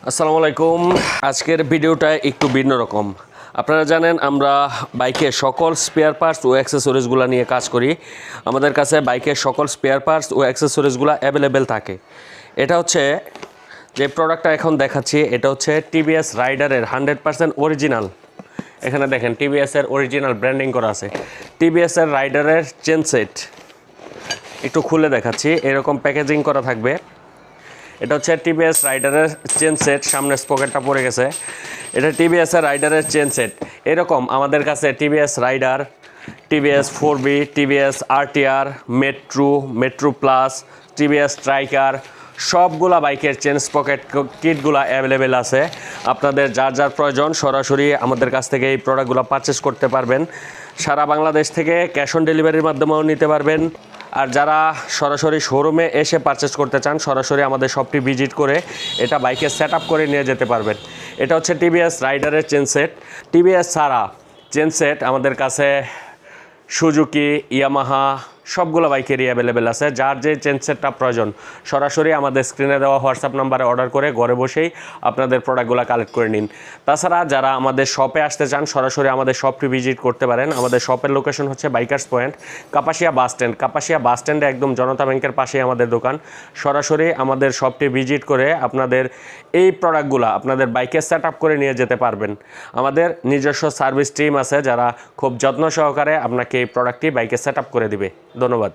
আসসালামু আলাইকুম। আজকের ভিডিওটা একটু ভিন্ন রকম। আপনারা জানেন আমরা বাইকের সকল স্পেয়ার পার্টস ও অ্যাক্সেসরিজগুলো নিয়ে কাজ করি। আমাদের কাছে বাইকের সকল স্পেয়ার পার্টস ও অ্যাক্সেসরিজগুলো অ্যাভেলেবেল থাকে। এটা হচ্ছে যে প্রোডাক্টটা এখন দেখাচ্ছি, এটা হচ্ছে টিভিএস রাইডারের 100% অরিজিনাল। এখানে দেখেন টিভিএসের অরিজিনাল ব্র্যান্ডিং করা আছে। টিভিএসের রাইডারের চেন সেট একটু খুলে দেখাচ্ছি, এরকম প্যাকেজিং করা থাকবে। এটা হচ্ছে টিভিএস রাইডারের চেন সেট, সামনে স্পকেটটা পড়ে গেছে। এটা টিভিএসের রাইডারের চেন সেট। এরকম আমাদের কাছে টিভিএস রাইডার, টিভিএস 4বি, TVS RTR, metro plus, TVS striker সবগুলা বাইকের চেন স্পকেট কিটগুলো অ্যাভেলেবেল আছে। আপনাদের যার যার প্রয়োজন সরাসরি আমাদের কাছ থেকে এই প্রোডাক্টগুলো পারচেস করতে পারবেন। সারা বাংলাদেশ থেকে ক্যাশ অন ডেলিভারির মাধ্যমেও নিতে পারবেন। আর যারা সরাসরি শোরুমে এসে পারচেস করতে চান সরাসরি আমাদের শপটি ভিজিট করে এটা বাইকে সেট আপ করে নিয়ে যেতে পারবেন। এটা হচ্ছে টিভিএস রাইডারের চেন সেট। টিভিএস ছাড়া চেন সেট আমাদের কাছে সুজুকি, ইয়ামাহা সবগুলো বাইকেরই অ্যাভেলেবেল আছে। যার যে চেন সেটটা প্রয়োজন সরাসরি আমাদের স্ক্রিনে দেওয়া হোয়াটসঅ্যাপ নাম্বারে অর্ডার করে ঘরে বসেই আপনাদের প্রোডাক্টগুলো কালেক্ট করে নিন। তাছাড়া যারা আমাদের শপে আসতে চান সরাসরি আমাদের শপটি ভিজিট করতে পারেন। আমাদের শপের লোকেশন হচ্ছে bikers point, Kapasia bus stand. Kapasia bus স্ট্যান্ডে একদম জনতা ব্যাংকের পাশেই আমাদের দোকান। সরাসরি আমাদের শপটি ভিজিট করে আপনাদের এই প্রোডাক্টগুলো আপনাদের বাইকে সেট আপ করে নিয়ে যেতে পারবেন। আমাদের নিজস্ব সার্ভিস টিম আছে যারা খুব যত্ন সহকারে আপনাকে এই প্রোডাক্টটি বাইকে সেট আপ করে দিবে। ধন্যবাদ।